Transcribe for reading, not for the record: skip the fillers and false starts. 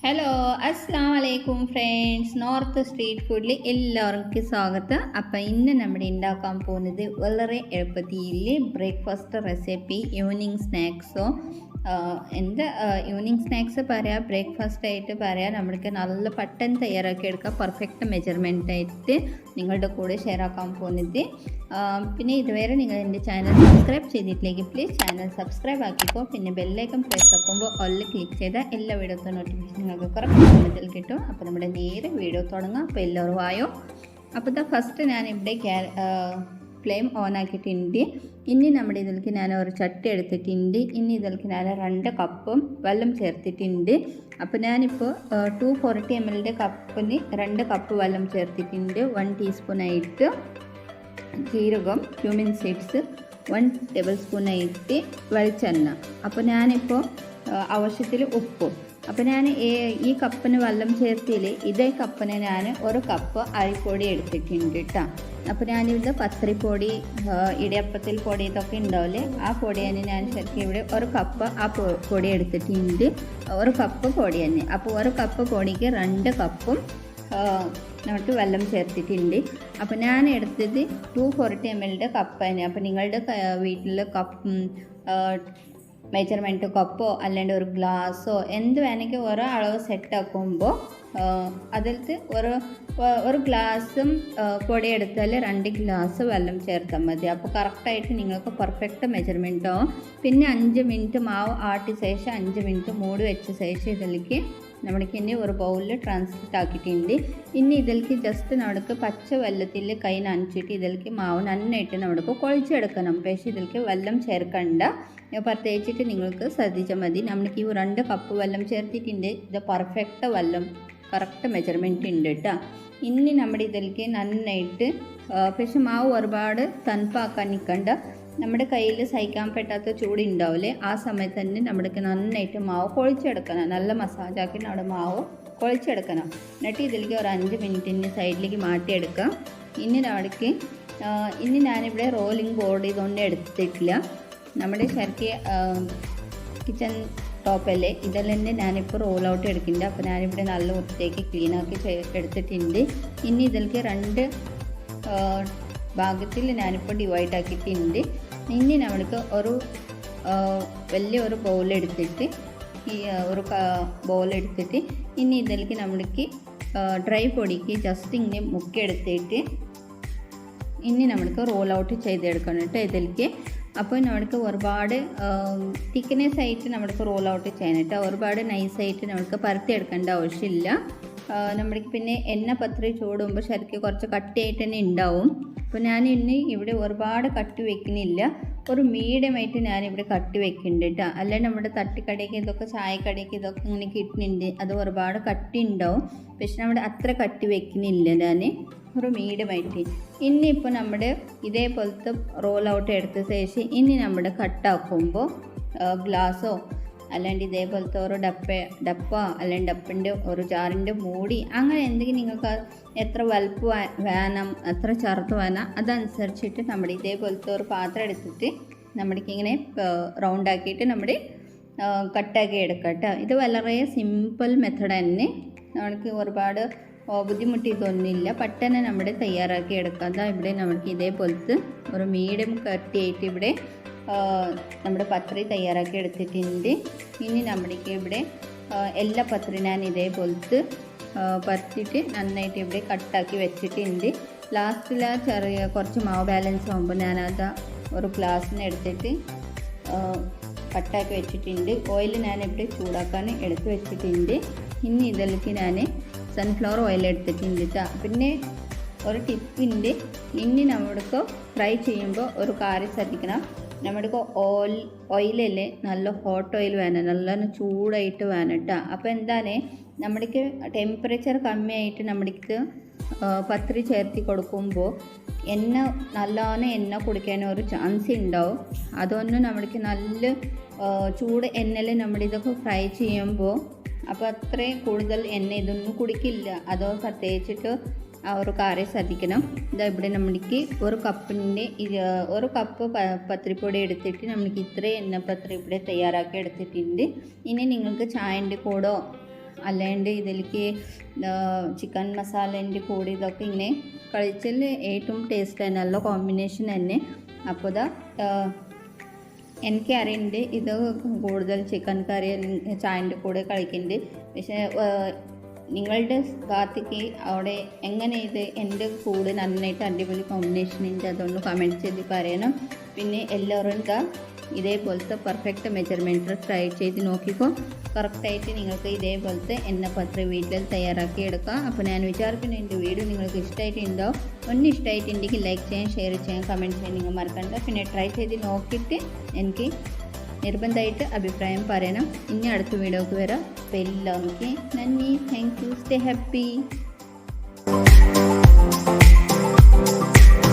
Hello അസ്സാം വലൈക്കും friends. North street ഫുഡിൽ എല്ലാവർക്കും സ്വാഗതം. അപ്പം ഇന്ന് നമ്മൾ ഉണ്ടാക്കാൻ പോകുന്നത് വളരെ എളുപ്പത്തിൽ ബ്രേക്ക്ഫാസ്റ്റ് റെസിപ്പി, ഈവനിങ് സ്നാക്സോ ഈവനിങ് സ്നാക്സ് പറയാം, ബ്രേക്ക്ഫാസ്റ്റ് ആയിട്ട് പറയാം. നമ്മൾക്ക് നല്ല പെട്ടെന്ന് തയ്യാറാക്കി എടുക്കാം, പെർഫെക്റ്റ് മെജർമെൻ്റ് ആയിട്ട് നിങ്ങളുടെ കൂടെ ഷെയർ ആക്കാൻ പോകുന്നത്. പിന്നെ ഇതുവരെ നിങ്ങൾ എൻ്റെ ചാനൽ സബ്സ്ക്രൈബ് ചെയ്തിട്ടില്ലെങ്കിൽ പ്ലീസ് ചാനൽ സബ്സ്ക്രൈബ് ആക്കിക്കോ. പിന്നെ ബെല്ലൈക്കൺ പ്രസ് ആക്കുമ്പോൾ ഓൾ ക്ലിക്ക് ചെയ്താൽ എല്ലാ വീഡിയോസും നോട്ടിഫിക്കേഷൻ നിങ്ങൾക്ക് കറക്റ്റ് സമയത്തിൽ കിട്ടും. അപ്പോൾ നമ്മുടെ നേരെ വീഡിയോ തുടങ്ങാം. അപ്പോൾ എല്ലാവരും ആയോ? അപ്പോൾ ഫസ്റ്റ് ഞാനിവിടെ ഫ്ലെയിം ഓൺ ആക്കിയിട്ടുണ്ട്. ഇനി നമ്മുടെ ഇതിലേക്ക് ഞാൻ ഒരു ചട്ടി എടുത്തിട്ടുണ്ട്. ഇനി ഇതിലേക്ക് ഞാൻ 2 കപ്പും വെള്ളം ചേർത്തിട്ടുണ്ട്. അപ്പോൾ ഞാനിപ്പോൾ 240 ml കപ്പിന് 2 കപ്പ് വെള്ളം ചേർത്തിട്ടുണ്ട്. 1 ടീസ്പൂണായിട്ട് ജീരകം, ക്യൂമിൻ സീഡ്സ്, 1 ടേബിൾ സ്പൂണായിട്ട് വെളിച്ചെണ്ണ. അപ്പോൾ ഞാനിപ്പോൾ ആവശ്യത്തിൽ ഉപ്പും. അപ്പോൾ ഞാൻ ഈ കപ്പിന് വെള്ളം ചേർത്തിയിൽ ഇതേ കപ്പിന് ഞാൻ 1 കപ്പ് അരിപ്പൊടി എടുത്തിട്ടുണ്ട് കേട്ടോ. അപ്പോൾ ഞാനിവിടെ പത്തിരിപ്പൊടി, ഇടിയപ്പത്തിൽ പൊടി ഇതൊക്കെ ഉണ്ടാവില്ലേ, ആ പൊടിയാണ് ഞാൻ ശരിക്കും ഇവിടെ 1 കപ്പ് ആ പൊടി എടുത്തിട്ടുണ്ട്. 1 കപ്പ് പൊടി തന്നെ. അപ്പോൾ 1 കപ്പ് പൊടിക്ക് 2 കപ്പും നമുക്ക് വെള്ളം ചേർത്തിട്ടുണ്ട്. അപ്പോൾ ഞാൻ എടുത്തത് 240 ml കപ്പ് തന്നെ. അപ്പോൾ നിങ്ങളുടെ വീട്ടിൽ കപ്പ് മെജർമെൻറ്റ് കപ്പോ അല്ലാണ്ട് ഒരു ഗ്ലാസ്സോ എന്ത് വേണമെങ്കിൽ ഓരോ അളവ് സെറ്റ് ആക്കുമ്പോൾ അതിലത്ത് ഒരു ഗ്ലാസ്സും പൊടി എടുത്താൽ 2 ഗ്ലാസ് വെള്ളം ചേർത്താൽ മതി. അപ്പോൾ കറക്റ്റായിട്ട് നിങ്ങൾക്ക് പെർഫെക്റ്റ് മെജർമെൻറ്റ് ആവും. പിന്നെ 5 മിനിറ്റ് മാവ് ആട്ടിയ ശേഷം 5 മിനിറ്റ് മൂടി വെച്ച ശേഷം ഇതിലേക്ക് നമ്മൾക്ക് ഇനി ഒരു ബൗളിൽ ട്രാൻസ്ഫർ ആക്കിയിട്ടുണ്ട്. ഇനി ഇതിലേക്ക് ജസ്റ്റ് നമ്മൾക്ക് പച്ച വെള്ളത്തിൽ കൈ നനച്ചിട്ട് ഇതിലേക്ക് മാവ് നന്നായിട്ട് നമ്മൾക്ക് കുഴച്ചെടുക്കണം. പക്ഷേ ഇതിലേക്ക് വെള്ളം ചേർക്കണ്ട, പ്രത്യേകിച്ചിട്ട് നിങ്ങൾക്ക് ശ്രദ്ധിച്ചാൽ മതി. നമ്മൾക്ക് ഈ 2 കപ്പ് വെള്ളം ചേർത്തിട്ടുണ്ട്. ഇത് പെർഫെക്റ്റ് വെള്ളം, കറക്റ്റ് മെജർമെൻറ്റ് ഉണ്ട് കേട്ടോ. ഇനി നമ്മുടെ ഇതിലേക്ക് നന്നായിട്ട്, പക്ഷെ മാവ് ഒരുപാട് തണുപ്പാക്കാൻ നിൽക്കണ്ട. നമ്മുടെ കയ്യിൽ സഹിക്കാൻ പറ്റാത്ത ചൂടുണ്ടാവില്ലേ, ആ സമയത്ത് തന്നെ നമ്മൾക്ക് നന്നായിട്ട് മാവ് കുഴച്ചെടുക്കണം. നല്ല മസാജാക്കി നമ്മുടെ മാവ് കുഴച്ചെടുക്കണം. എന്നിട്ട് ഇതിലേക്ക് ഒരു 5 മിനിറ്റിന് സൈഡിലേക്ക് മാറ്റിയെടുക്കാം. ഇനി ഞാനിവിടെ റോളിംഗ് ബോർഡ് ഇതൊന്നും എടുത്തിട്ടില്ല. നമ്മുടെ ശരിക്കും കിച്ചൺ ടോപ്പല്ലേ, ഇതെല്ലാം തന്നെ ഞാനിപ്പോൾ റോൾ ഔട്ട് എടുക്കുന്നുണ്ട്. അപ്പോൾ ഞാനിവിടെ നല്ല വൃത്തിയാക്കി ക്ലീനാക്കി എടുത്തിട്ടുണ്ട്. ഇനി ഇതിലേക്ക് 2 ഭാഗത്തിൽ ഞാനിപ്പോൾ ഡിവൈഡ് ആക്കിയിട്ടുണ്ട്. ഇനി നമ്മൾക്ക് വലിയൊരു ബൗളെടുത്തിട്ട് ഇനി ഇതിലേക്ക് നമ്മൾക്ക് ഡ്രൈ പൊടിക്ക് ജസ്റ്റ് ഇങ്ങനെ മുക്കിയെടുത്തിട്ട് ഇനി നമ്മൾക്ക് റോൾ ഔട്ട് ചെയ്തെടുക്കണം കേട്ടോ ഇതിലേക്ക്. അപ്പോൾ നമ്മൾക്ക് ഒരുപാട് തിക്നെസ് ആയിട്ട് നമ്മൾക്ക് റോൾ ഔട്ട് ചെയ്യണം കേട്ടോ. ഒരുപാട് നൈസായിട്ട് നമ്മൾക്ക് പരത്തിയെടുക്കേണ്ട ആവശ്യമില്ല. നമ്മൾക്ക് പിന്നെ എണ്ണ പത്രി ചൂടുമ്പോൾ ശരിക്കും കുറച്ച് കട്ടിയായിട്ട് തന്നെ ഉണ്ടാവും. അപ്പോൾ ഞാൻ ഇനി ഇവിടെ ഒരുപാട് കട്ടി വെക്കുന്നില്ല, ഒരു മീഡിയമായിട്ട് ഞാനിവിടെ കട്ടി വെക്കുന്നുണ്ട് കേട്ടോ. അല്ലാണ്ട് നമ്മുടെ തട്ടിക്കടയ്ക്ക് ഇതൊക്കെ ചായക്കടയ്ക്ക് ഇതൊക്കെ ഇങ്ങനെ കിട്ടുന്നുണ്ട്, അത് ഒരുപാട് കട്ടി ഉണ്ടാവും. പക്ഷെ നമ്മുടെ അത്ര കട്ടി വെക്കുന്നില്ല, ഞാൻ ഒരു മീഡിയമായിട്ട്. ഇനിയിപ്പോൾ നമ്മുടെ ഇതേപോലത്തെ റോൾ ഔട്ട് എടുത്ത ശേഷം ഇനി നമ്മുടെ കട്ടാക്കുമ്പോൾ ഗ്ലാസ്സോ അല്ലാണ്ട് ഇതേപോലത്തെ ഒരു ഡപ്പ അല്ലെങ്കിൽ ഡപ്പിൻ്റെ ഒരു ജാറിൻ്റെ മൂടി, അങ്ങനെ എന്തെങ്കിലും നിങ്ങൾക്ക് എത്ര വലുപ്പ് വേണം, എത്ര ചെറുത്ത് വേണം അതനുസരിച്ചിട്ട് നമ്മുടെ ഇതേപോലത്തെ ഒരു പാത്രം എടുത്തിട്ട് നമ്മൾക്കിങ്ങനെ റൗണ്ടാക്കിയിട്ട് നമ്മുടെ കട്ടാക്കി എടുക്കാം കേട്ടോ. ഇത് വളരെ സിമ്പിൾ മെത്തഡ് തന്നെ, നമ്മൾക്ക് ഒരുപാട് ബുദ്ധിമുട്ടിയതൊന്നുമില്ല, പെട്ടെന്ന് നമ്മുടെ തയ്യാറാക്കി എടുക്കാം. ഇവിടെ നമ്മൾക്ക് ഇതേപോലത്തെ ഒരു മീഡിയം കട്ടിയായിട്ട് ഇവിടെ നമ്മുടെ പത്രി തയ്യാറാക്കി എടുത്തിട്ടുണ്ട്. ഇനി നമ്മൾക്ക് ഇവിടെ എല്ലാ പത്രി ഞാൻ ഇതേപോലത്തെ പരത്തിയിട്ട് നന്നായിട്ട് ഇവിടെ കട്ടാക്കി വെച്ചിട്ടുണ്ട്. ലാസ്റ്റിൽ കുറച്ച് മാവ് ബാലൻസ് ആകുമ്പോൾ ഞാനത് ഒരു ഗ്ലാസ്സിന് എടുത്തിട്ട് കട്ടാക്കി വെച്ചിട്ടുണ്ട്. ഓയിൽ ഞാനിവിടെ ചൂടാക്കാൻ എടുത്ത് വെച്ചിട്ടുണ്ട്. ഇനി ഇതിലേക്ക് ഞാൻ സൺഫ്ലവർ ഓയിൽ എടുത്തിട്ടുണ്ട് കേട്ടോ. പിന്നെ ഒരു ടിപ്പിൻ്റെ, ഇനി നമ്മൾക്ക് ഫ്രൈ ചെയ്യുമ്പോൾ ഒരു കാര്യം ശ്രദ്ധിക്കണം. നമ്മൾക്ക് ഓയിലല്ലേ നല്ല ഹോട്ട് ഓയിൽ വേണം, നല്ല ചൂടായിട്ട് വേണം കേട്ടോ. അപ്പോൾ എന്താണ് നമ്മൾക്ക് ടെമ്പറേച്ചർ കമ്മിയായിട്ട് നമ്മൾക്ക് പത്രി ചേർത്തി കൊടുക്കുമ്പോൾ നല്ലോണം എണ്ണ കുടിക്കാൻ ഒരു ചാൻസ് ഉണ്ടാവും. അതൊന്നും നമ്മൾക്ക് നല്ല ചൂട് എണ്ണയിൽ നമ്മളിതൊക്കെ ഫ്രൈ ചെയ്യുമ്പോൾ അപ്പോൾ അത്രയും കൂടുതൽ എണ്ണ ഇതൊന്നും കുടിക്കില്ല. അതോ പ്രത്യേകിച്ചിട്ട് ആ ഒരു കാര്യം ശ്രദ്ധിക്കണം. ഇതാ ഇവിടെ നമ്മൾക്ക് 1 കപ്പ് പത്രിപ്പൊടി എടുത്തിട്ട് നമ്മൾക്ക് ഇത്രയും എണ്ണപ്പത്രി ഇവിടെ തയ്യാറാക്കി എടുത്തിട്ടുണ്ട്. ഇനി നിങ്ങൾക്ക് ചായൻ്റെ കൂടോ അല്ലാണ്ട് ഇതിലേക്ക് ചിക്കൻ മസാലേൻ്റെ കൂടി ഇതൊക്കെ ഇങ്ങനെ കഴിച്ചാൽ ഏറ്റവും ടേസ്റ്റ് തന്നെ, നല്ല കോമ്പിനേഷൻ തന്നെ. അപ്പോൾ ഇതാ എനിക്കറിയുന്നുണ്ട് ഇത് കൂടുതൽ ചിക്കൻ കറി ചായൻ്റെ കൂടെ കഴിക്കുന്നുണ്ട്. പക്ഷേ നിങ്ങളുടെ ഭാഗത്തേക്ക് അവിടെ എങ്ങനെ ഇത് എൻ്റെ കൂടെ നന്നായിട്ട് അടിപൊളി കോമ്പിനേഷൻ ഉണ്ട്, അതൊന്ന് കമൻറ്റ് ചെയ്ത് പറയണം. പിന്നെ എല്ലാവരും എന്താ ഇതേപോലത്തെ പെർഫെക്റ്റ് മെജർമെൻറ്റിൽ ട്രൈ ചെയ്ത് നോക്കിക്കോ. കറക്റ്റായിട്ട് നിങ്ങൾക്ക് ഇതേപോലത്തെ എണ്ണപ്പത്ര വീട്ടിൽ തയ്യാറാക്കി എടുക്കാം. അപ്പോൾ ഞാൻ വിചാരിക്കുന്നു എൻ്റെ വീഡിയോ നിങ്ങൾക്ക് ഇഷ്ടമായിട്ടുണ്ടാവും. ഒന്ന് ഇഷ്ടമായിട്ടുണ്ടെങ്കിൽ ലൈക്ക് ചെയ്യാൻ, ഷെയർ ചെയ്യാൻ, കമൻറ്റ് ചെയ്യാൻ നിങ്ങൾ മറക്കണ്ട. പിന്നെ ട്രൈ ചെയ്ത് നോക്കിയിട്ട് എനിക്ക് നിർബന്ധമായിട്ട് അഭിപ്രായം പറയണം. ഇനി അടുത്ത വീഡിയോക്ക് വരാം. അപ്പോൾ എല്ലാവർക്കും നന്ദി, താങ്ക് യു, സ്റ്റേ ഹാപ്പി.